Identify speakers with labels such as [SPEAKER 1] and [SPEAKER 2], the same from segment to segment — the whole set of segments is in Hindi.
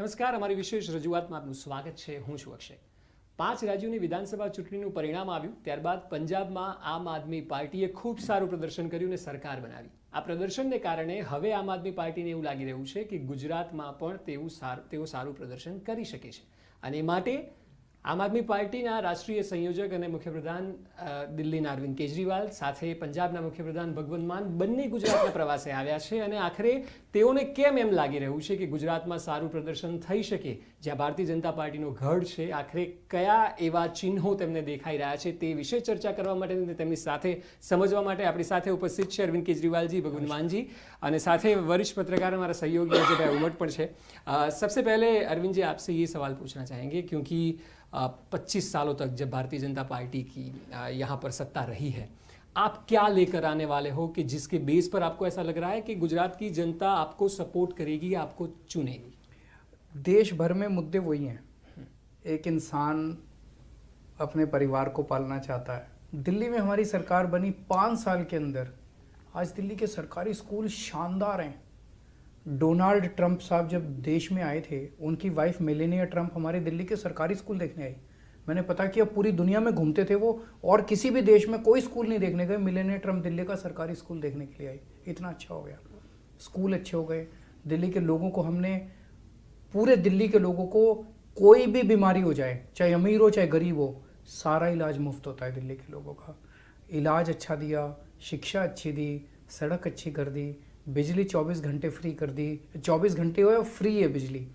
[SPEAKER 1] નમસ્કાર, અમારી વિશેષ રજૂઆતમાં આપનું સ્વાગત છે. હું છું અક્ષય. 5 રાજ્યોની વિધાનસભા ચૂંટણીનું પરિણામ આવ્યું ત્યારબાદ પંજાબમાં આમ આદમી પાર્ટીએ ખૂબ સારું પ્રદર્શન કર્યું અને સરકાર બનાવી. આ પ્રદર્શનને કારણે હવે આમ આદમી પાર્ટીને એવું લાગી રહ્યું છે કે ગુજરાતમાં પણ તેઓ સારું પ્રદર્શન કરી શકે છે અને માટે આમ આદમી પાર્ટીના રાષ્ટ્રીય સંયોજક અને મુખ્યપ્રધાન દિલ્હીના અરવિંદ કેજરીવાલ સાથે પંજાબના મુખ્યપ્રધાન ભગવંત માન બંને ગુજરાતના પ્રવાસે આવ્યા છે અને આખરે તેઓને કેમ એમ લાગી રહ્યું છે કે ગુજરાતમાં સારું પ્રદર્શન થઈ શકે, જ્યાં ભારતીય જનતા પાર્ટીનો ગઢ છે, આખરે કયા એવા ચિહ્નો તેમને દેખાઈ રહ્યા છે તે વિશે ચર્ચા કરવા માટે તેમની સાથે સમજવા માટે આપણી સાથે ઉપસ્થિત છે અરવિંદ કેજરીવાલજી, ભગવંત માનજી અને સાથે वरिष्ठ पत्रकार हमारा सहयोगी अजय भाई उमट पर है. सबसे पहले अरविंद जी आपसे ये सवाल पूछना चाहेंगे क्योंकि 25 सालों तक जब भारतीय जनता पार्टी की यहाँ पर सत्ता रही है, आप क्या लेकर आने वाले हो कि जिसके बेस पर आपको ऐसा लग रहा है कि गुजरात की जनता आपको सपोर्ट करेगी, आपको चुनेगी?
[SPEAKER 2] देश भर में मुद्दे वही हैं. एक इंसान अपने परिवार को पालना चाहता है. दिल्ली में हमारी सरकार बनी 5 साल के अंदर आज दिल्ली के सरकारी स्कूल शानदार हैं. डोनाल्ड ट्रंप साहब जब देश में आए थे, उनकी वाइफ मेलेनिया ट्रंप हमारे दिल्ली के सरकारी स्कूल देखने आई. मैंने पता किया, पूरी दुनिया में घूमते थे वो और किसी भी देश में कोई स्कूल नहीं देखने गए. मेलेनिया ट्रंप दिल्ली का सरकारी स्कूल देखने के लिए आई. इतना अच्छा हो गया, स्कूल अच्छे हो गए. दिल्ली के लोगों को हमने, पूरे दिल्ली के लोगों को कोई भी बीमारी हो जाए, चाहे अमीर हो चाहे गरीब हो, सारा इलाज मुफ्त होता है. दिल्ली के लोगों का इलाज अच्छा दिया, शिक्षा अच्छी दी, सड़क अच्छी कर दी, बिजली 24 घंटे फ्री कर दी. 24 घंटे हो फ्री है बिजली.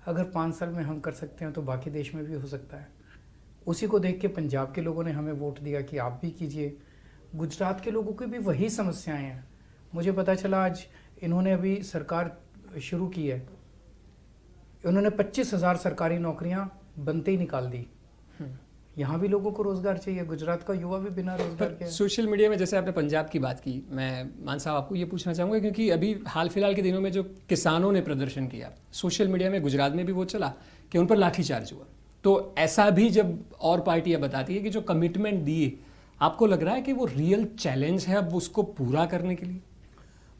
[SPEAKER 2] अगर 5 साल में हम कर सकते हैं तो बाकी देश में भी हो सकता है. उसी को देख के पंजाब के लोगों ने हमें वोट दिया कि आप भी कीजिए. गुजरात के लोगों की भी वही समस्याएं हैं. मुझे पता चला आज इन्होंने अभी सरकार शुरू की है, उन्होंने 25,000 सरकारी नौकरियां बनते ही निकाल दी. यहाँ भी लोगों को रोजगार चाहिए. गुजरात का युवा भी बिना रोजगार के.
[SPEAKER 1] सोशल मीडिया में जैसे आपने पंजाब की बात की, मैं मान साहब आपको ये पूछना चाहूँगा क्योंकि अभी हाल फिलहाल के दिनों में जो किसानों ने प्रदर्शन किया सोशल मीडिया में, गुजरात में भी वो चला कि उन पर लाठीचार्ज हुआ. तो ऐसा भी जब और पार्टियां बताती है कि जो कमिटमेंट दिए, आपको लग रहा है कि वो रियल चैलेंज है अब उसको पूरा करने के लिए?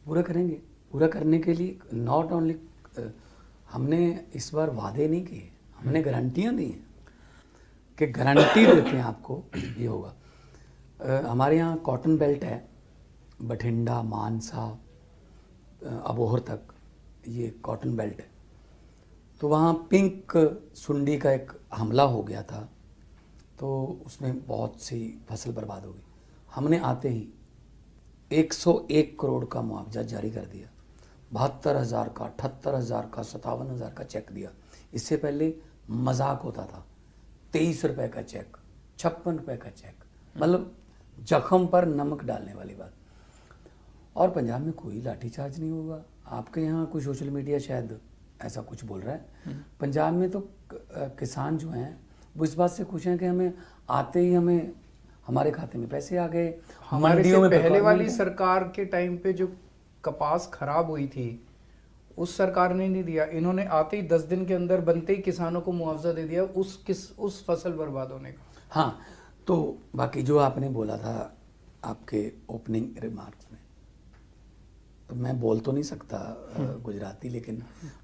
[SPEAKER 3] पूरा करेंगे. पूरा करने के लिए नॉट ओनली हमने इस बार वादे नहीं किए, हमने गारंटियाँ दी हैं कि गारंटी देते हैं आपको ये होगा. हमारे यहाँ कॉटन बेल्ट है, बठिंडा, मानसा, अबोहर तक ये कॉटन बेल्ट है. तो वहाँ पिंक सुंडी का एक हमला हो गया था, तो उसमें बहुत सी फसल बर्बाद हो गई. हमने आते ही 101 करोड़ का मुआवजा जारी कर दिया. 72,000 का, 78,000 का, 57,000 का चेक दिया. इससे पहले मजाक होता था, 23 रुपये का चेक, 56 रुपये का चेक, मतलब जख्म पर नमक डालने वाली बात. और पंजाब में कोई लाठीचार्ज नहीं होगा. आपके यहाँ कोई सोशल मीडिया शायद ऐसा कुछ बोल रहा है. पंजाब में तो किसान जो हैं वो इस बात से खुश हैं कि हमें आते ही हमारे खाते में पैसे आ गए.
[SPEAKER 2] हमारे से पहले वाली सरकार के टाइम पे जो कपास खराब हुई थी उस सरकार ने नहीं दिया. इन्होंने आते ही 10 दिन के अंदर बनते ही किसानों को मुआवजा दे दिया उस फसल बर्बाद होने का.
[SPEAKER 3] हाँ, तो बाकी जो आपने बोला था आपके ओपनिंग रिमार्क्स में, तो मैं बोल तो नहीं सकता गुजराती, लेकिन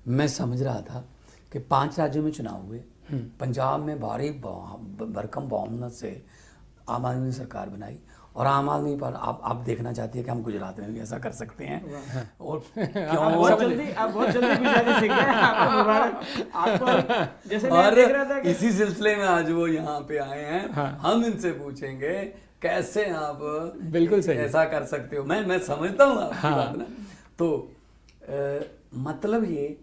[SPEAKER 3] मैं समझ रहा था कि 5 राज्यों में चुनाव हुए. पंजाब में भारी भरकम बहुमत से आम आदमी ने सरकार बनाई और आम आदमी पर आप देखना चाहती है कि हम गुजरात में भी ऐसा कर सकते हैं. और क्यों
[SPEAKER 4] आप बहुत जल्दी गुजराती सीख गए. आपको जैसे मैं देख रहा था कि
[SPEAKER 3] इसी सिलसिले में आज वो यहाँ पे आए हैं. हाँ. हम इनसे पूछेंगे कैसे आप
[SPEAKER 1] बिल्कुल सही
[SPEAKER 3] ऐसा कर सकते हो. मैं समझता हूँ आपकी
[SPEAKER 1] हाँ.
[SPEAKER 3] बात ना. तो मतलब ये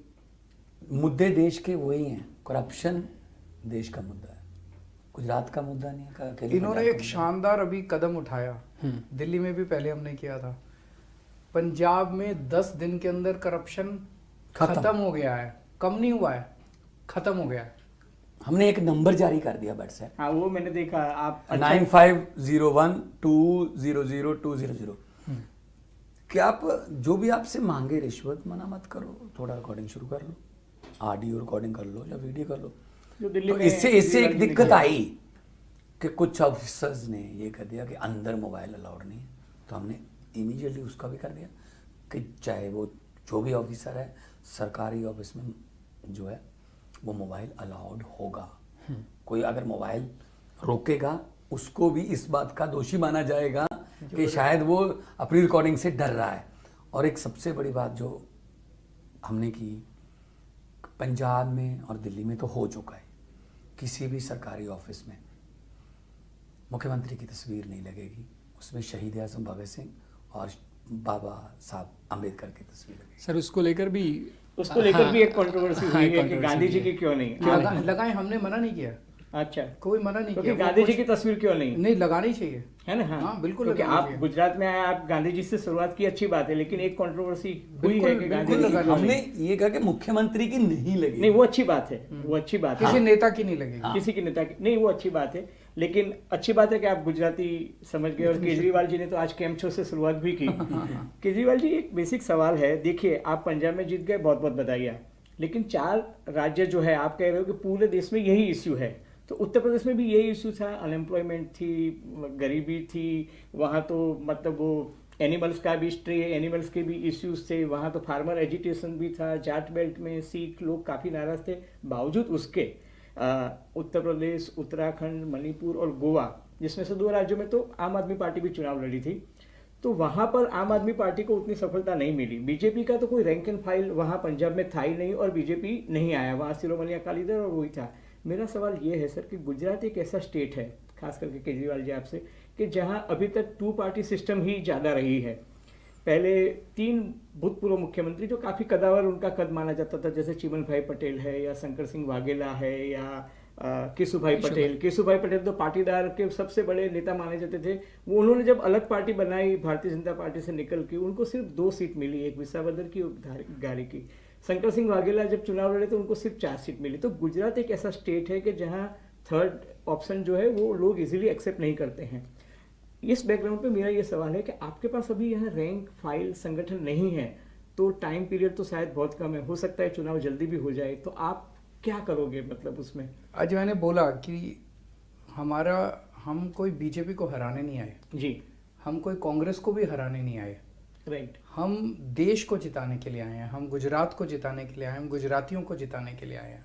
[SPEAKER 3] मुद्दे देश के वही हैं. करप्शन देश का मुद्दा है, गुजरात का मुद्दा नहीं है.
[SPEAKER 2] इन्होंने एक शानदार अभी कदम उठाया, दिल्ली में भी पहले हमने किया था. पंजाब में 10 दिन के अंदर करप्शन खत्म हो गया है. कम नहीं हुआ है, खत्म हो गया है.
[SPEAKER 3] हमने एक नंबर जारी कर दिया व्हाट्सएप.
[SPEAKER 4] हाँ, वो मैंने देखा. आप
[SPEAKER 3] 9501200200 कि आप जो भी आपसे मांगे रिश्वत मना मत करो. थोड़ा रिकॉर्डिंग शुरू कर लो, ऑडियो रिकॉर्डिंग कर लो या वीडियो कर लो.
[SPEAKER 4] जो दिल्ली
[SPEAKER 3] तो
[SPEAKER 4] में
[SPEAKER 3] इससे एक दिक्कत आई कि कुछ ऑफिसर्स ने ये कर दिया कि अंदर मोबाइल अलाउड नहीं है. तो हमने इमीडिएटली उसका भी कर दिया कि चाहे वो जो भी ऑफिसर है सरकारी ऑफिस में जो है वो मोबाइल अलाउड होगा। कोई अगर मोबाइल रोकेगा उसको भी इस बात का दोषी माना जाएगा कि शायद वो अपनी रिकॉर्डिंग से डर रहा है। और एक सबसे बड़ी बात जो हमने की, पंजाब में और दिल्ली में तो हो चुका है, किसी भी सरकारी ऑफिस में मुख्यमंत्री की तस्वीर नहीं लगेगी, उसमें शहीद आज़म भगत सिंह और बाबा साहब अम्बेडकर की तस्वीर लगेगी।
[SPEAKER 1] सर उसको लेकर भी
[SPEAKER 4] एक कंट्रोवर्सी हुई है कि गांधी जी की क्यों नहीं
[SPEAKER 2] लगाए, हमने मना नहीं किया,
[SPEAKER 4] अच्छा,
[SPEAKER 2] कोई मना नहीं
[SPEAKER 4] क्योंकि
[SPEAKER 2] किया।
[SPEAKER 4] गांधी जी की तस्वीर क्यों नहीं
[SPEAKER 2] नहीं लगानी चाहिए,
[SPEAKER 4] है ना?
[SPEAKER 2] हाँ, बिल्कुल
[SPEAKER 4] क्योंकि
[SPEAKER 2] लगानी
[SPEAKER 4] आप
[SPEAKER 2] चाहिए।
[SPEAKER 4] गुजरात में आए, आप गांधी जी से शुरुआत की, अच्छी बात है, लेकिन एक कंट्रोवर्सी हुई
[SPEAKER 2] बिल्कुल,
[SPEAKER 4] है कि गांधी
[SPEAKER 2] बिल्कुल
[SPEAKER 4] जी की
[SPEAKER 2] लगानी
[SPEAKER 4] क्यों
[SPEAKER 3] हमने
[SPEAKER 4] नहीं।
[SPEAKER 3] ये कहा कि मुख्यमंत्री की नहीं लगी।
[SPEAKER 4] नहीं, वो अच्छी बात है, वो अच्छी बात है,
[SPEAKER 2] किसी नेता की नहीं लगेगी।
[SPEAKER 4] किसी की नेता की नहीं, वो अच्छी बात है, लेकिन अच्छी बात है कि आप गुजराती समझ गए। और केजरीवाल जी ने तो आज कैंप शो से शुरुआत भी की। केजरीवाल जी, एक बेसिक सवाल है, देखिए आप पंजाब में जीत गए, बहुत बहुत बधाई, लेकिन 4 राज्य जो है आप कह रहे हो कि पूरे देश में यही इश्यू है, तो उत्तर प्रदेश में भी यही इश्यू था, अनएम्प्लॉयमेंट थी, गरीबी थी, वहाँ तो मतलब वो एनिमल्स का भी स्ट्रे एनिमल्स के भी इश्यूज थे, वहाँ तो फार्मर एजिटेशन भी था, जाट बेल्ट में सिख लोग काफ़ी नाराज थे। बावजूद उसके उत्तर प्रदेश, उत्तराखंड, मणिपुर और गोवा, जिसमें से 2 राज्यों में तो आम आदमी पार्टी भी चुनाव लड़ी थी, तो वहाँ पर आम आदमी पार्टी को उतनी सफलता नहीं मिली। बीजेपी का तो कोई रैंक एंड फाइल वहाँ पंजाब में था ही नहीं, और बीजेपी नहीं आया, वहाँ शिरोमणि अकाली दल और वही था। मेरा सवाल ये है सर कि गुजरात एक ऐसा स्टेट है, खास करके केजरीवाल जी आपसे, कि जहाँ अभी तक 2 पार्टी सिस्टम ही ज़्यादा रही है। पहले 3 भूतपूर्व मुख्यमंत्री जो काफ़ी कदावर उनका कद माना जाता था, जैसे चिमन भाई पटेल है या शंकर सिंह वाघेला है या केशुभाई पटेल तो पाटीदार के सबसे बड़े नेता माने जाते थे। वो उन्होंने जब अलग पार्टी बनाई भारतीय जनता पार्टी से निकल के, उनको सिर्फ 2 सीट मिली, एक विसावदर की और गारी की। शंकर सिंह वाघेला जब चुनाव लड़े तो उनको सिर्फ 4 सीट मिली। तो गुजरात एक ऐसा स्टेट है कि जहाँ 3rd ऑप्शन जो है वो लोग इजीली एक्सेप्ट नहीं करते हैं। इस बैकग्राउंड पे मेरा ये सवाल है कि आपके पास अभी यहाँ रैंक फाइल संगठन नहीं है, तो टाइम पीरियड तो शायद बहुत कम है, हो सकता है चुनाव जल्दी भी हो जाए, तो आप क्या करोगे मतलब उसमें?
[SPEAKER 2] आज मैंने बोला कि हम कोई बीजेपी को हराने नहीं आए
[SPEAKER 4] जी,
[SPEAKER 2] हम कोई कांग्रेस को भी हराने नहीं आए,
[SPEAKER 4] राइट।
[SPEAKER 2] हम देश को जिताने के लिए आए हैं, हम गुजरात को जिताने के लिए आए हैं, हम गुजरातियों को जिताने के लिए आए हैं।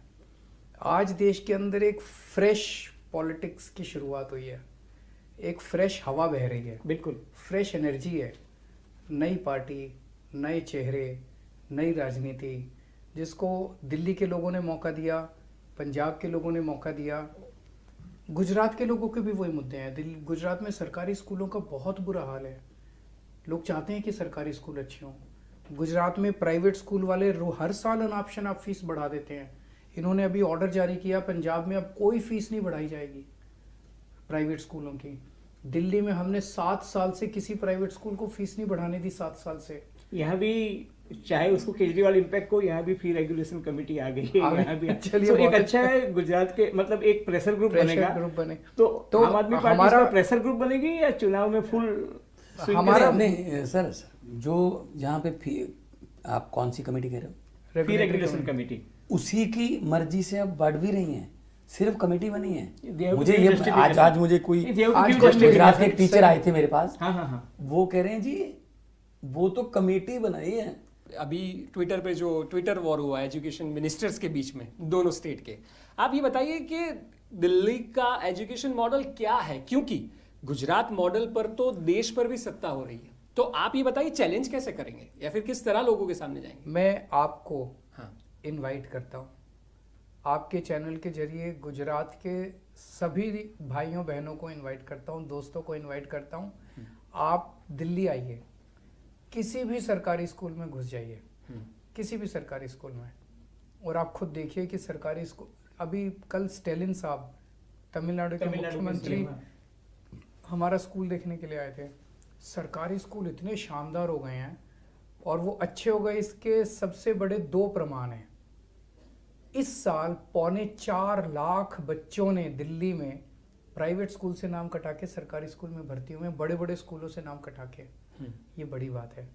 [SPEAKER 2] आज देश के अंदर एक फ्रेश पॉलिटिक्स की शुरुआत हुई है, एक फ्रेश हवा बह रही है,
[SPEAKER 4] बिल्कुल
[SPEAKER 2] फ्रेश एनर्जी है, नई पार्टी, नए चेहरे, नई राजनीति, जिसको दिल्ली के लोगों ने मौका दिया, पंजाब के लोगों ने मौका दिया, गुजरात के लोगों के भी वही मुद्दे हैं। गुजरात में सरकारी स्कूलों का बहुत बुरा हाल है, लोग चाहते हैं कि सरकारी स्कूल अच्छे हों। गुजरात में प्राइवेट स्कूल वाले हर साल अनऑप्शन आप फीस बढ़ा देते हैं। इन्होंने अभी ऑर्डर जारी किया, पंजाब में अब कोई फीस नहीं बढ़ाई जाएगी प्राइवेट स्कूलों की। दिल्ली में हमने 7 साल से किसी प्राइवेट स्कूल को फीस नहीं बढ़ाने दी, 7 साल से।
[SPEAKER 4] यहाँ भी चाहे उसको केजरीवाल इम्पैक्ट को, यहाँ भी फी रेगुलेशन कमेटी आ गई है, यहाँ भी
[SPEAKER 2] चलिए
[SPEAKER 4] एक अच्छा है गुजरात के, मतलब एक प्रेशर ग्रुप बनेगा,
[SPEAKER 2] बने
[SPEAKER 4] तो आम आदमी पार्टी इसका प्रेशर ग्रुप बनेगी या चुनाव में फुल
[SPEAKER 3] हमारा नहीं सर जो यहाँ पे आप कौन सी कमेटी कह रहे हो?
[SPEAKER 4] फी रेगुलेशन कमेटी,
[SPEAKER 3] उसी की मर्जी से अब बढ़ भी रही है, सिर्फ कमेटी बनी है। मुझे
[SPEAKER 4] give
[SPEAKER 3] ये
[SPEAKER 4] justification।
[SPEAKER 3] आज मुझे कोई
[SPEAKER 4] आज
[SPEAKER 3] गुजरात के टीचर आए थे मेरे पास,
[SPEAKER 4] हाँ,
[SPEAKER 3] वो कह रहे हैं जी वो तो कमेटी बनाई है।
[SPEAKER 1] अभी ट्विटर पे जो ट्विटर वॉर हुआ है एजुकेशन मिनिस्टर्स के बीच में दोनों स्टेट के, आप ये बताइए कि दिल्ली का एजुकेशन मॉडल क्या है, क्योंकि गुजरात मॉडल पर तो देश पर भी सत्ता हो रही है, तो आप ये बताइए चैलेंज कैसे करेंगे या फिर किस तरह लोगों के सामने जाएंगे?
[SPEAKER 2] मैं आपको इनवाइट करता हूँ, आपके चैनल के जरिए गुजरात के सभी भाइयों बहनों को इनवाइट करता हूँ, दोस्तों को इनवाइट करता हूँ, आप दिल्ली आइए, किसी भी सरकारी स्कूल में घुस जाइए, किसी भी सरकारी स्कूल में, और आप खुद देखिए कि सरकारी स्कूल, अभी कल स्टेलिन साहब तमिलनाडु के मुख्यमंत्री हमारा स्कूल देखने के लिए आए थे। सरकारी स्कूल इतने शानदार हो गए हैं और वो अच्छे हो गए, इसके सबसे बड़े 2 प्रमाण हैं। इस साल 4.25 लाख बच्चों ने दिल्ली में प्राइवेट स्कूल से नाम कटा के सरकारी स्कूल में भर्ती हुए हैं, बड़े बड़े स्कूलों से नाम कटा के। ये बड़ी बात है।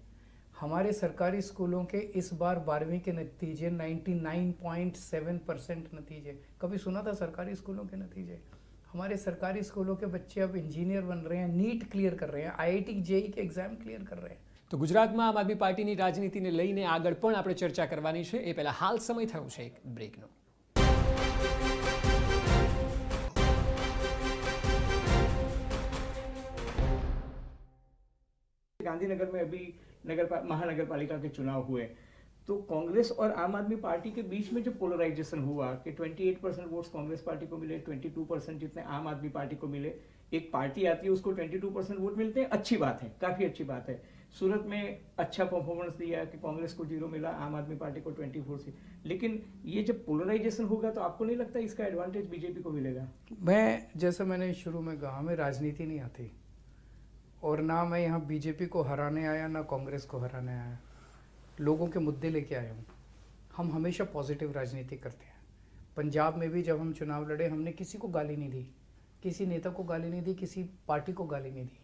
[SPEAKER 2] हमारे सरकारी स्कूलों के इस बार 12वीं के नतीजे 99.7% नतीजे, कभी सुना था सरकारी स्कूलों के नतीजे? हमारे सरकारी स्कूलों के बच्चे अब इंजीनियर बन रहे हैं, नीट क्लियर कर रहे हैं, IIT JEE के एग्जाम क्लियर कर रहे हैं।
[SPEAKER 1] તો ગુજરાતમાં આમ આદમી પાર્ટીની રાજનીતિને લઈને આગળ પણ આપણે ચર્ચા કરવાની છે. એ પહેલા હાલ સમય થયો છે એક બ્રેકનો.
[SPEAKER 4] गांधीनगर में अभी महानगर पालिका के चुनाव हुए, तो कांग्रेस और आम आदमी पार्टी के बीच में जो पोलराइजेशन हुआ कि 28% वोट्स कांग्रेस पार्टी को मिले, 22% जितने आम आदमी पार्टी को मिले. एक पार्टी आती है उसको 22% वोट मिलते हैं, अच्छी बात है, काफी अच्छी बात है. सूरत में अच्छा परफॉर्मेंस दिया कि कांग्रेस को 0 मिला, आम आदमी पार्टी को 24 से. लेकिन ये जब पोलराइजेशन होगा तो आपको नहीं लगता इसका एडवांटेज बीजेपी को मिलेगा?
[SPEAKER 2] मैं जैसा मैंने शुरू में कहा, हमें राजनीति नहीं आती और ना मैं यहाँ बीजेपी को हराने आया ना कांग्रेस को हराने आया. लोगों के मुद्दे लेके आया हूँ. हम हमेशा पॉजिटिव राजनीति करते हैं. पंजाब में भी जब हम चुनाव लड़े हमने किसी को गाली नहीं दी, किसी नेता को गाली नहीं दी, किसी पार्टी को गाली नहीं दी.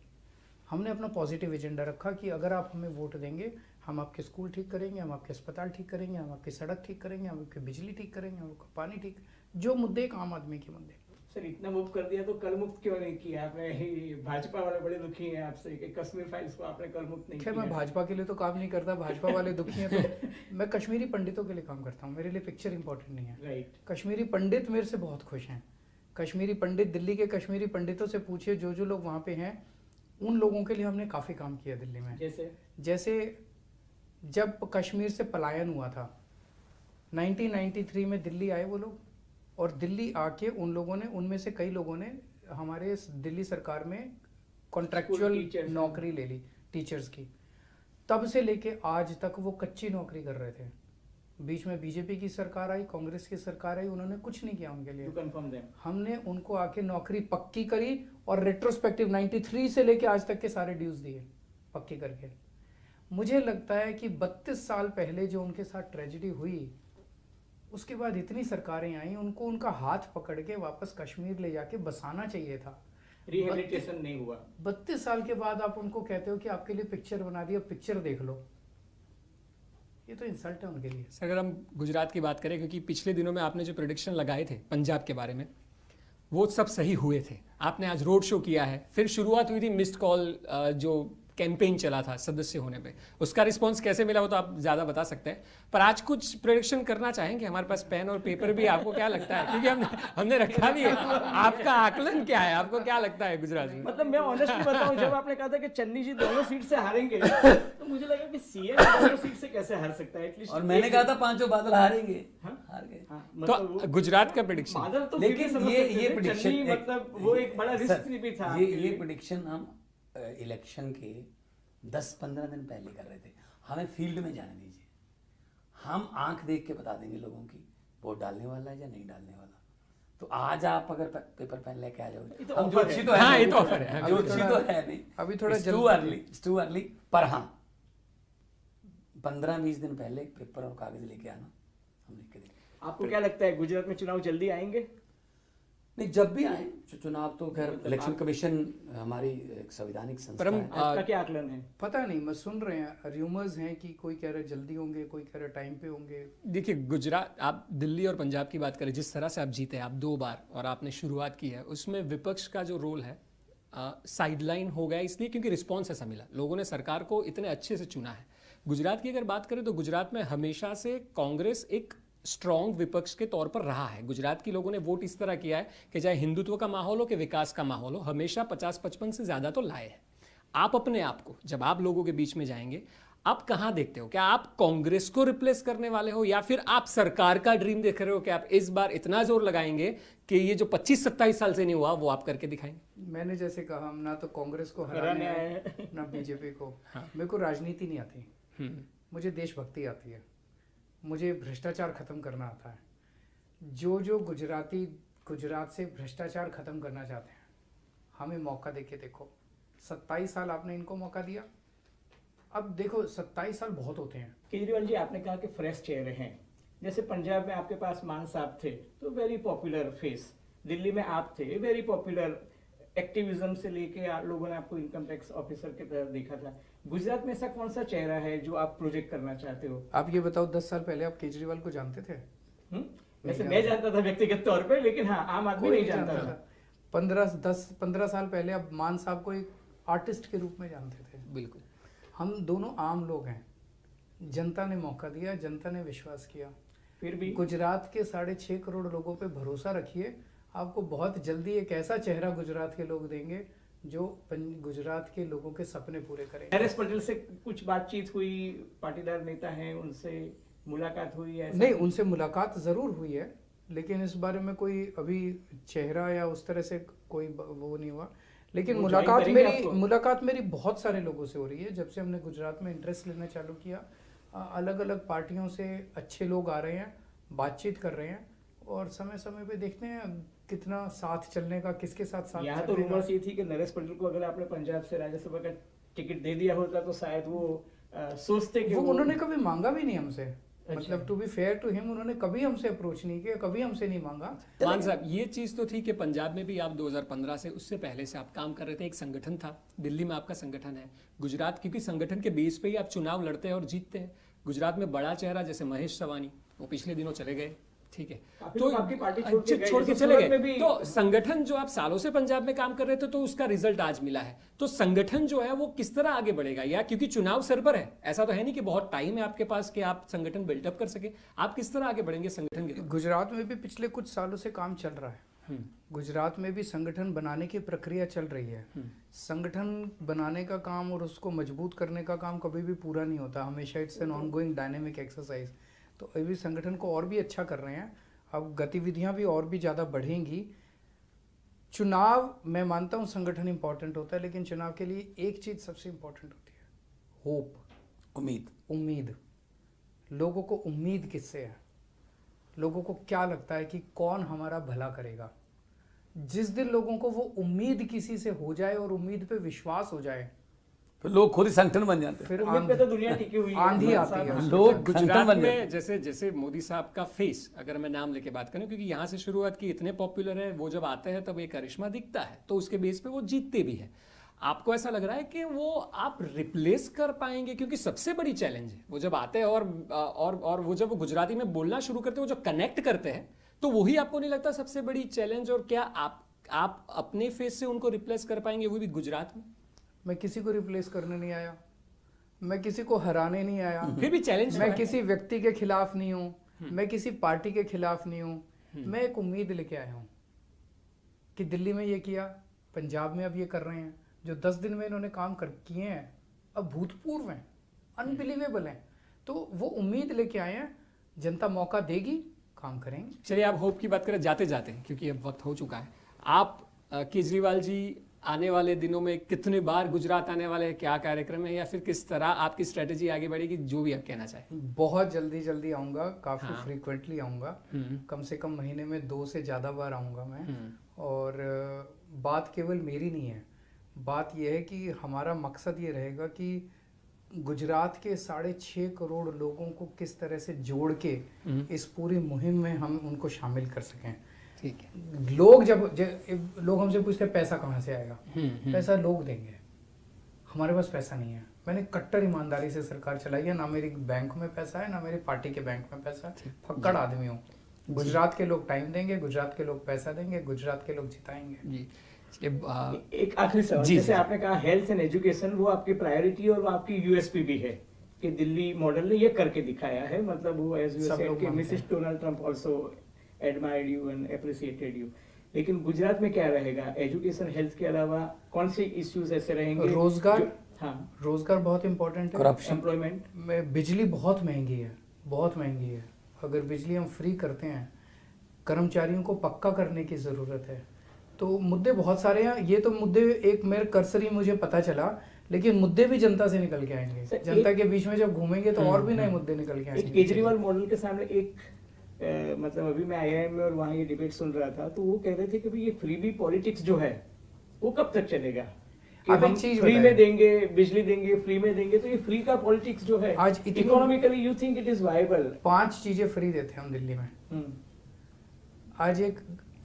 [SPEAKER 2] हमने अपना पॉजिटिव एजेंडा रखा कि अगर आप हमें वोट देंगे हम आपके स्कूल ठीक करेंगे, हम आपके अस्पताल ठीक करेंगे, हम आपकी सड़क ठीक करेंगे, हम आपकी बिजली ठीक करेंगे, हम आपका पानी ठीक, जो मुद्दे एक आम आदमी के मुद्दे.
[SPEAKER 4] सर इतना मुफ्त कर दिया तो कल मुक्त क्यों नहीं किया आपने? भाजपा वाले बड़े दुखी हैं आपसे कि कश्मीर फाइल्स को आपने कल मुक्त नहीं
[SPEAKER 2] खैर
[SPEAKER 4] किया.
[SPEAKER 2] मैं भाजपा के लिए तो काम नहीं करता, भाजपा वाले दुखी हैं तो मैं कश्मीरी पंडितों के लिए काम करता हूँ. मेरे लिए पिक्चर इंपॉर्टेंट नहीं है.
[SPEAKER 4] राइट.
[SPEAKER 2] कश्मीरी पंडित मेरे से बहुत खुश हैं. कश्मीरी पंडित, दिल्ली के कश्मीरी पंडितों से पूछिए जो लोग वहाँ पे हैं, उन लोगों के लिए हमने काफ़ी काम किया दिल्ली में. जैसे जब कश्मीर से पलायन हुआ था 1993 में दिल्ली आए वो लोग, और दिल्ली आके उन लोगों ने, उनमें से कई लोगों ने हमारे दिल्ली सरकार में कॉन्ट्रैक्चुअल नौकरी ले ली टीचर्स की. तब से लेके आज तक वो कच्ची नौकरी कर रहे थे. बीच में बीजेपी की सरकार आई, कांग्रेस की सरकार आई, उन्होंने कुछ नहीं किया उनके लिए. हमने उनको आके नौकरी पक्की करी और रेट्रोस्पेक्टिव 93 से लेके आज तक के सारे ड्यूज दिए पक्की करके. मुझे लगता है कि 32 साल पहले जो उनके साथ ट्रेजेडी हुई, उसके बाद इतनी सरकारें आई, उनको उनका हाथ पकड़ के वापस कश्मीर ले जाके बसाना चाहिए था.
[SPEAKER 4] रिहेबिलिटेशन नहीं हुआ.
[SPEAKER 2] 32 साल के बाद आप उनको कहते हो कि आपके लिए पिक्चर बना दिया, पिक्चर देख लो. ये तो इंसल्ट है उनके लिए.
[SPEAKER 1] सर अगर हम गुजरात की बात करें, क्योंकि पिछले दिनों में आपने जो प्रेडिक्शन लगाए थे पंजाब के बारे में वो सब सही हुए थे. आपने आज रोड शो किया है, फिर शुरुआत हुई थी मिस्ड कॉल जो कैंपेन चला था सदस्य होने पे, उसका रिस्पांस कैसे मिला वो तो आप ज़्यादा बता सकते हैं. पर आज कुछ प्रेडिक्शन करना चाहेंगे? हमारे पास पेन और पेपर भी, आपको क्या लगता है? क्योंकि हमने रखा भी है. आपका आकलन क्या है, आपको क्या लगता है गुजरात में?
[SPEAKER 4] मतलब मैं ऑनेस्टली बताऊं, जब आपने कहा था कि चन्नी जी दोनों सीट से हारेंगे तो मुझे लगा कि सीएम दोनों सीट से कैसे हार सकता है. एटलीस्ट,
[SPEAKER 3] और मैंने कहा था पांचों बादल हारेंगे. हार गए.
[SPEAKER 1] तो गुजरात का प्रेडिक्शन,
[SPEAKER 4] बादल तो
[SPEAKER 3] लेकिन ये प्रेडिक्शन
[SPEAKER 4] मतलब वो एक बड़ा रिस्क भी था.
[SPEAKER 3] ये प्रेडिक्शन हम इलेक्शन के 10-15 दिन पहले कर रहे थे. हमें फील्ड में जाने दीजिए, हम आंख देख के बता देंगे लोगों की वोट डालने वाला है या नहीं डालने वाला. तो आज आप अगर पेपर पेन लेके आ जाओगे,
[SPEAKER 4] तो
[SPEAKER 3] हम ज्योतिषी तो है,
[SPEAKER 1] हाँ, ये तो ऑफर है,
[SPEAKER 3] ज्योतिषी तो है नहीं,
[SPEAKER 2] अभी थोड़ा
[SPEAKER 3] टू अर्ली. पर हाँ 15-20 दिन पहले पेपर और कागज लेके आना, हम लिख के देंगे.
[SPEAKER 4] आपको क्या लगता है गुजरात में चुनाव जल्दी आएंगे?
[SPEAKER 3] नहीं, जब भी आए चुनाव तो खैर इलेक्शन कमीशन हमारी एक संवैधानिक संस्था है.
[SPEAKER 4] आपका क्या आकलन है?
[SPEAKER 2] पता नहीं, मैं सुन रहे हैं र्यूमर्स हैं कि कोई कह रहे जल्दी होंगे, कोई कह रहे टाइम पे होंगे.
[SPEAKER 1] देखिए गुजरात, आप दिल्ली और पंजाब की बात करें, जिस तरह से आप जीते, आप 2 बार और आपने शुरुआत की है, उसमें विपक्ष का जो रोल है साइडलाइन हो गया इसलिए क्योंकि रिस्पॉन्स ऐसा मिला. लोगों ने सरकार को इतने अच्छे से चुना है. गुजरात की अगर बात करें तो गुजरात में हमेशा से कांग्रेस एक स्ट्रॉन्ग विपक्ष के तौर पर रहा है. गुजरात के लोगों ने वोट इस तरह किया है कि चाहे हिंदुत्व का माहौल हो कि विकास का माहौल हो, हमेशा 50-55 से ज़्यादा तो लाए हैं. आप अपने आप को, जब आप लोगों के बीच में जाएंगे, आप कहाँ देखते हो? क्या आप कांग्रेस को रिप्लेस करने वाले हो या फिर आप सरकार का ड्रीम देख रहे हो कि आप इस बार इतना जोर लगाएंगे कि ये जो 25-27 साल से नहीं हुआ वो आप करके दिखाएंगे?
[SPEAKER 2] मैंने जैसे कहा, हम ना तो कांग्रेस को हराने आए ना बीजेपी को. मेरे को राजनीति नहीं आती, मुझे देशभक्ति आती है. मुझे भ्रष्टाचार खत्म करना आता है. जो गुजराती गुजरात से भ्रष्टाचार खत्म करना चाहते हैं, हमें मौका देके देखो. 27 साल आपने इनको मौका दिया, अब देखो 27 साल बहुत होते हैं.
[SPEAKER 4] केजरीवाल जी, आपने कहा कि फ्रेश चेहरे हैं. जैसे पंजाब में आपके पास मान साहब थे तो वेरी पॉपुलर फेस, दिल्ली में आप थे वेरी पॉपुलर, एक्टिविज्म से लेके लोगों ने आपको इनकम टैक्स ऑफिसर की तरह देखा था. गुजरात में ऐसा कौन सा चेहरा है जो आप प्रोजेक्ट करना चाहते हो?
[SPEAKER 2] आप ये बताओ, 10 साल पहले आप केजरीवाल को जानते थे?
[SPEAKER 4] वैसे मैं जानता था व्यक्तिगत तौर पे, लेकिन हाँ आम आदमी नहीं जानता था.
[SPEAKER 2] 15 साल पहले आप मान साहब को एक आर्टिस्ट के रूप में जानते थे.
[SPEAKER 1] बिल्कुल.
[SPEAKER 2] हम दोनों आम लोग हैं, जनता ने मौका दिया, जनता ने विश्वास किया।
[SPEAKER 4] फिर भी
[SPEAKER 2] गुजरात के 6.5 करोड़ लोगों पे भरोसा रखिए, आपको बहुत जल्दी एक ऐसा चेहरा गुजरात के लोग देंगे जो गुजरात के लोगों के सपने पूरे करेंगे।
[SPEAKER 4] नरेश पटेल से कुछ बातचीत हुई, पाटीदार नेता हैं, उनसे मुलाकात हुई है?
[SPEAKER 2] नहीं, उनसे मुलाकात जरूर हुई है, लेकिन इस बारे में कोई अभी चेहरा या उस तरह से कोई वो नहीं हुआ। लेकिन
[SPEAKER 4] वो
[SPEAKER 2] मुलाकात
[SPEAKER 4] ज्वाइन
[SPEAKER 2] मेरी
[SPEAKER 4] करेंगे आपको?
[SPEAKER 2] मुलाकात मेरी बहुत सारे लोगों से हो रही है जब से हमने गुजरात में इंटरेस्ट लेना चालू किया। अलग अलग पार्टियों से अच्छे लोग आ रहे हैं, बातचीत कर रहे हैं, और समय समय पे देखते हैं कितना साथ चलने का, किसके साथ
[SPEAKER 4] यहाँ तो
[SPEAKER 2] चलने का।
[SPEAKER 4] रूमर्स ये थी कि नरेश पटेल को अगर आपने पंजाब से राज्यसभा का टिकट दे दिया होता तो शायद वो सोचते कि
[SPEAKER 2] वो उन्होंने कभी मांगा भी नहीं हमसे।
[SPEAKER 4] अच्छा।
[SPEAKER 2] मतलब to be fair to him, उन्होंने कभी हमसे अप्रोच नहीं किया, कभी हमसे नहीं मांगा।
[SPEAKER 1] मान साहब, ये चीज़ तो थी कि पंजाब में भी आप 2015 से, उससे पहले से आप काम कर रहे थे, एक संगठन था, दिल्ली में आपका संगठन है, गुजरात क्योंकि संगठन के बेस पे ही आप चुनाव लड़ते हैं और जीतते हैं। गुजरात में बड़ा चेहरा जैसे महेश सवानी, वो पिछले दिनों चले गए, ठीक है,
[SPEAKER 4] काफी
[SPEAKER 1] तो
[SPEAKER 4] लोग आपकी पार्टी छोड़ के गए,
[SPEAKER 1] छोड़ के
[SPEAKER 4] जैसे
[SPEAKER 1] चले
[SPEAKER 4] सूरत में
[SPEAKER 1] गए।
[SPEAKER 4] भी-
[SPEAKER 1] तो संगठन जो आप सालों से पंजाब में काम कर रहे थे, तो उसका रिजल्ट आज मिला है, तो संगठन जो है वो किस तरह आगे बढ़ेगा? या क्योंकि चुनाव सर पर है, ऐसा तो है नहीं कि बहुत टाइम है आपके पास कि आप संगठन बिल्डअप कर सके, आप किस तरह आगे बढ़ेंगे संगठन के?
[SPEAKER 2] गुजरात में भी पिछले कुछ सालों से काम चल रहा है। गुजरात में भी संगठन बनाने की प्रक्रिया चल रही है। संगठन बनाने का काम और उसको मजबूत करने का काम कभी भी पूरा नहीं होता, हमेशा it's an ongoing dynamic exercise. तो अभी संगठन को और भी अच्छा कर रहे हैं, अब गतिविधियां भी और भी ज़्यादा बढ़ेंगी। चुनाव, मैं मानता हूँ संगठन इंपॉर्टेंट होता है, लेकिन चुनाव के लिए एक चीज़ सबसे इंपॉर्टेंट होती है, होप,
[SPEAKER 3] उम्मीद।
[SPEAKER 2] उम्मीद। लोगों को उम्मीद किससे है? लोगों को क्या लगता है कि कौन हमारा भला करेगा? जिस दिन लोगों को वो उम्मीद किसी से हो जाए और उम्मीद पे विश्वास हो जाए,
[SPEAKER 3] फिर लोग खुद ही संगठन बन जाते हैं।
[SPEAKER 2] फिर
[SPEAKER 4] उम्मीद पे तो दुनिया टिकी हुई है।
[SPEAKER 2] आंधी आती है।
[SPEAKER 3] लोग संगठन
[SPEAKER 1] गुजरात
[SPEAKER 3] बन जाते
[SPEAKER 1] में जैसे जैसे मोदी साहब का फेस, अगर मैं नाम लेके बात करूं, क्योंकि यहाँ से शुरुआत की, इतने पॉपुलर है, वो जब आते हैं तब एक करिश्मा दिखता है, तो उसके बेस पे वो जीतते भी है। आपको ऐसा लग रहा है कि वो आप रिप्लेस कर पाएंगे? क्योंकि सबसे बड़ी चैलेंज है वो जब आते हैं और वो जब वो गुजराती में बोलना शुरू करते हैं, वो जो कनेक्ट करते हैं, तो वही आपको नहीं लगता सबसे बड़ी चैलेंज? और क्या आप अपने फेस से उनको रिप्लेस कर पाएंगे, वो भी गुजरात में?
[SPEAKER 2] मैं किसी को रिप्लेस करने नहीं आया, मैं किसी को हराने नहीं आया,
[SPEAKER 1] फिर भी चैलेंज
[SPEAKER 2] मैं किसी व्यक्ति के खिलाफ नहीं हूँ, मैं किसी पार्टी के खिलाफ नहीं हूँ, मैं एक उम्मीद लेके आया हूँ कि दिल्ली में ये किया, पंजाब में अब ये कर रहे हैं, जो 10 दिन में इन्होंने काम कर किए हैं, अब भूतपूर्व हैं, अनबिलीवेबल हैं। तो वो उम्मीद लेके आए हैं, जनता मौका देगी, काम करेंगे।
[SPEAKER 1] चलिए, आप होप की बात करें जाते जाते, क्योंकि अब वक्त हो चुका है। आप केजरीवाल जी आने वाले दिनों में कितने बार गुजरात आने वाले हैं, क्या कार्यक्रम है, या फिर किस तरह आपकी स्ट्रेटेजी आगे बढ़ेगी, जो भी आप कहना चाहें?
[SPEAKER 2] बहुत जल्दी आऊँगा, काफ़ी
[SPEAKER 1] हाँ।
[SPEAKER 2] फ्रीक्वेंटली आऊँगा, कम से कम महीने में 2 से ज़्यादा बार आऊँगा मैं। और बात केवल मेरी नहीं है, बात यह है कि हमारा मकसद ये रहेगा कि गुजरात के 6.5 करोड़ लोगों को किस तरह से जोड़ के इस पूरी मुहिम में हम उनको शामिल कर सकें।
[SPEAKER 1] ठीक है।
[SPEAKER 2] लोग लोग हमसे पूछते हैं पैसा कहाँ से आएगा, पैसा लोग देंगे, हमारे पास पैसा नहीं है। मैंने कट्टर ईमानदारी से सरकार चलाई है, ना मेरी बैंक में पैसा है, ना मेरी पार्टी के बैंक में पैसा है, फक्कड़ आदमी हूँ। गुजरात के लोग टाइम देंगे, गुजरात के लोग पैसा देंगे, गुजरात के लोग जिताएंगे।
[SPEAKER 1] जी।
[SPEAKER 4] एक आखिरी सवाल,
[SPEAKER 1] जी,
[SPEAKER 4] जैसे
[SPEAKER 1] जी।
[SPEAKER 4] आपने कहा हेल्थ एंड एजुकेशन वो आपकी प्रायोरिटी और वो आपकी यूएसपी भी है कि दिल्ली मॉडल ने ये करके दिखाया है, मतलब वो एज यू
[SPEAKER 2] सब
[SPEAKER 4] सेड
[SPEAKER 2] लोग
[SPEAKER 4] कि
[SPEAKER 2] मानते
[SPEAKER 4] Mrs Donald Trump also admired you and appreciated you. लेकिन गुजरात में क्या रहेगा? एजुकेशन, हेल्थ के अलावा कौन से इश्यूज ऐसे रहेंगे?
[SPEAKER 2] रोजगार,
[SPEAKER 4] हाँ,
[SPEAKER 2] रोजगार बहुत इंपॉर्टेंट है।
[SPEAKER 3] करप्शन,
[SPEAKER 4] एम्प्लॉयमेंट
[SPEAKER 2] में बिजली बहुत महंगी है, बहुत महंगी है। अगर बिजली हम फ्री करते हैं, कर्मचारियों को पक्का करने की ज़रूरत है। तो मुद्दे बहुत सारे हैं। ये तो मुद्दे एक मेरे कर्सरी मुझे पता चला, लेकिन मुद्दे भी जनता से निकल के आएंगे।
[SPEAKER 4] सर,
[SPEAKER 2] जनता के बीच में जब घूमेंगे तो और भी नए मुद्दे निकल के
[SPEAKER 4] एक
[SPEAKER 2] आएंगे।
[SPEAKER 4] केजरीवाल मॉडल के सामने एक मतलब अभी मैं आईआईएम में और वहाँ ये डिबेट सुन रहा था, तो वो कह रहे थे कि भाई ये फ्री बी पॉलिटिक्स जो है वो कब तक चलेगा कि
[SPEAKER 2] अब एक
[SPEAKER 4] हम
[SPEAKER 2] चीज
[SPEAKER 4] फ्री
[SPEAKER 2] बताएं।
[SPEAKER 4] में देंगे, बिजली देंगे, फ्री में देंगे, तो ये फ्री का पॉलिटिक्स जो है
[SPEAKER 2] आज इतनी-
[SPEAKER 4] economically you think it is viable?
[SPEAKER 2] 5 चीजें फ्री देते हैं हम दिल्ली में। आज एक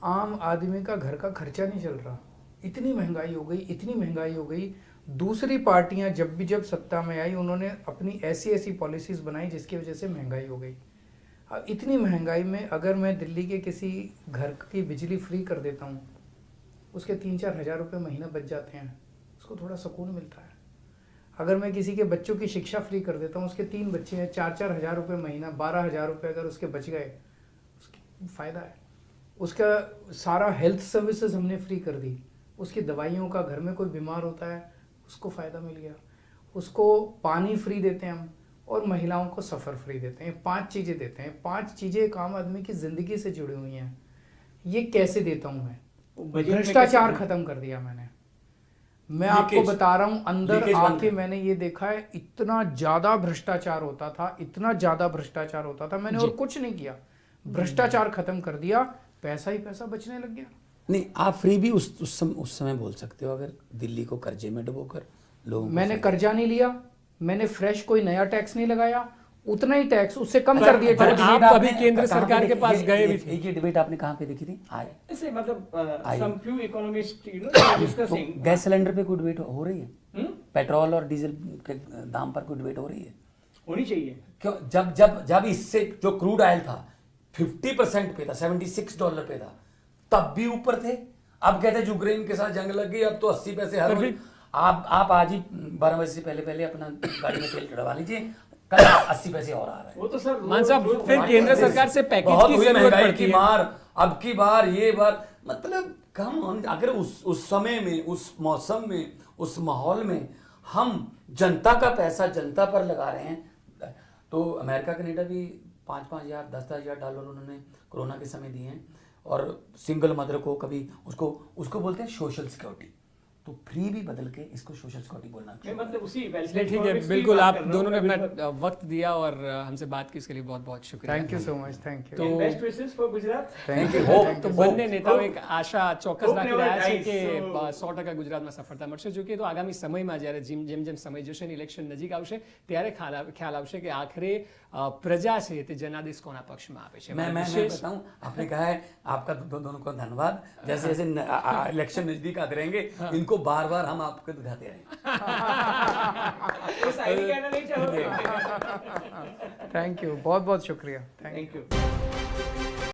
[SPEAKER 2] आम आदमी का घर का खर्चा नहीं चल रहा, इतनी महंगाई हो गई, इतनी महंगाई हो गई। दूसरी पार्टियां जब सत्ता में आई, उन्होंने अपनी ऐसी पॉलिसीज बनाई जिसकी वजह से महंगाई हो गई। अब इतनी महंगाई में अगर मैं दिल्ली के किसी घर की बिजली फ्री कर देता हूँ, उसके 3-4 हज़ार रुपये महीना बच जाते हैं, उसको थोड़ा सुकून मिलता है। अगर मैं किसी के बच्चों की शिक्षा फ्री कर देता हूँ, उसके 3 बच्चे हैं, 4-4 हज़ार रुपये महीना, 12,000 रुपये अगर उसके बच गए, उसकी फ़ायदा है। उसका सारा हेल्थ सर्विसेज हमने फ्री कर दी, उसकी दवाइयों का, घर में कोई बीमार होता है उसको फ़ायदा मिल गया, उसको पानी फ्री देते हैं हम, और महिलाओं को सफ़र फ्री देते हैं। 5 चीज़ें देते हैं। 5 चीज़ें एक आम आदमी की ज़िंदगी से जुड़ी हुई हैं। ये कैसे देता हूँ मैं?
[SPEAKER 4] बजट में
[SPEAKER 2] भ्रष्टाचार
[SPEAKER 4] कैसे-
[SPEAKER 2] खत्म कर दिया मैंने। मैं आपको
[SPEAKER 3] लीकेज-
[SPEAKER 2] बता रहा हूँ, अंदर
[SPEAKER 3] लीकेज बंद
[SPEAKER 2] आके
[SPEAKER 3] कर।
[SPEAKER 2] मैंने ये देखा है, इतना ज्यादा भ्रष्टाचार होता था, इतना ज्यादा भ्रष्टाचार होता था, मैंने और कुछ नहीं किया, भ्रष्टाचार खत्म कर दिया, पैसा ही पैसा बचने लग गया।
[SPEAKER 3] नहीं, आप फ्री भी उस समय बोल सकते हो, अगर दिल्ली को कर्जे में डुबोकर लोगों को
[SPEAKER 2] मैंने
[SPEAKER 3] फायदा-
[SPEAKER 2] कर्जा नहीं लिया, मैंने फ्रेश कोई नया टैक्स नहीं लगाया, उतना ही टैक्स, उससे कम कर दिए
[SPEAKER 1] पर
[SPEAKER 2] टैक्स।
[SPEAKER 1] आप
[SPEAKER 3] डिबेट
[SPEAKER 1] अभी
[SPEAKER 3] आपने
[SPEAKER 1] केंद्र
[SPEAKER 3] कहाँ पे
[SPEAKER 1] सरकार के
[SPEAKER 3] देखी?
[SPEAKER 1] पास गए भी थे।
[SPEAKER 3] ये डिबेट आपने कहाँ पे देखी थी? आए
[SPEAKER 4] ऐसे मतलब
[SPEAKER 3] आई।
[SPEAKER 4] some few economists, you know, are discussing.
[SPEAKER 3] तो गैस सिलेंडर पे कोई डिबेट हो रही है? पेट्रोल और डीजल के दाम पर कोई डिबेट हो रही है?
[SPEAKER 4] होनी चाहिए।
[SPEAKER 3] क्यों? जब इससे जो क्रूड ऑयल था 50% पे था, $76 पे था, तब भी ऊपर थे। अब कहते हैं यूक्रेन के साथ जंग लग गई, अब तो 80 पैसे हर रोज। आप आज ही 12 बजे से पहले अपना गाड़ी में तेल चढ़वा लीजिए, कल 80 पैसे और आ रहे हैं।
[SPEAKER 4] वो तो सर
[SPEAKER 1] मान साहब, फिर केंद्र सरकार से पैकेज
[SPEAKER 3] बहुत
[SPEAKER 1] की
[SPEAKER 3] हुई
[SPEAKER 1] जरूरत
[SPEAKER 3] महंगाई
[SPEAKER 1] पड़ती
[SPEAKER 3] की
[SPEAKER 1] है।
[SPEAKER 3] मार, अब की बार ये बार, मतलब कम अगर उस समय में, उस मौसम में, उस माहौल में हम जनता का पैसा जनता पर लगा रहे हैं, तो अमेरिका कनाडा भी 5-5 हज़ार, 10-10 हज़ार डॉलर उन्होंने कोरोना के समय दिए हैं, और सिंगल मदर को कभी उसको बोलते हैं सोशल सिक्योरिटी, तो फ्री भी बदल के इसको सोशल सिक्योरिटी बोलना
[SPEAKER 4] मैं मतलब उसी
[SPEAKER 1] चलिए ठीक है, बिल्कुल आप दोनों ने अपना वक्त दिया और हमसे बात की, इसके लिए बहुत बहुत शुक्रिया।
[SPEAKER 2] Thank you so much, thank you.
[SPEAKER 1] तो
[SPEAKER 4] best wishes for Gujarat.
[SPEAKER 2] Thank you.
[SPEAKER 1] તો બંને નેતાઓ એક આશા ચોક્કસ
[SPEAKER 4] Hope
[SPEAKER 1] રાખી
[SPEAKER 4] never
[SPEAKER 1] રહ્યા છે
[SPEAKER 4] dies.
[SPEAKER 1] કે
[SPEAKER 4] So-
[SPEAKER 1] 100% ગુજરાતમાં સફળતા મળશે। જો કે તો આગામી સમયમાં જ્યારે જેમ જેમ સમય જશે અને ઇલેક્શન નજીક આવશે ત્યારે ખ્યાલ આવશે કે આખરે પ્રજા છે તે જનાદેશ કોના પક્ષમાં આપે છે।
[SPEAKER 3] मैं
[SPEAKER 1] વિશેષ
[SPEAKER 3] बताऊं, आपने कहा है, आपका दोनों को धन्यवाद। जैसे जैसे इलेक्शन नजदीक आते रहेंगे, इनको बार बार हम आपको दिखाते रहेंगे।
[SPEAKER 4] वो शायरी कहना नहीं चाहोगे?
[SPEAKER 2] थैंक यू, बहुत बहुत शुक्रिया, थैंक यू।
[SPEAKER 4] Thank you.